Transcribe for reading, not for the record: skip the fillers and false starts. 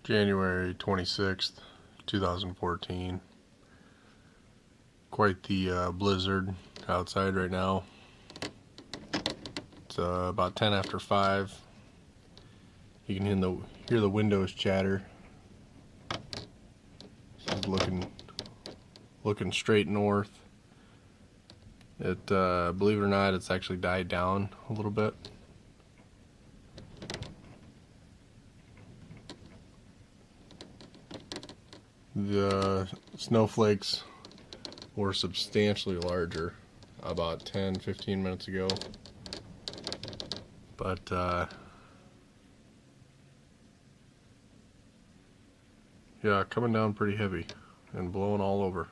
January 26th, 2014. Quite the blizzard outside right now. It's about 10 after 5. You can hear the windows chatter. This is looking straight north. It believe it or not, it's actually died down a little bit. The snowflakes were substantially larger about 10-15 minutes ago, but yeah, coming down pretty heavy and blowing all over.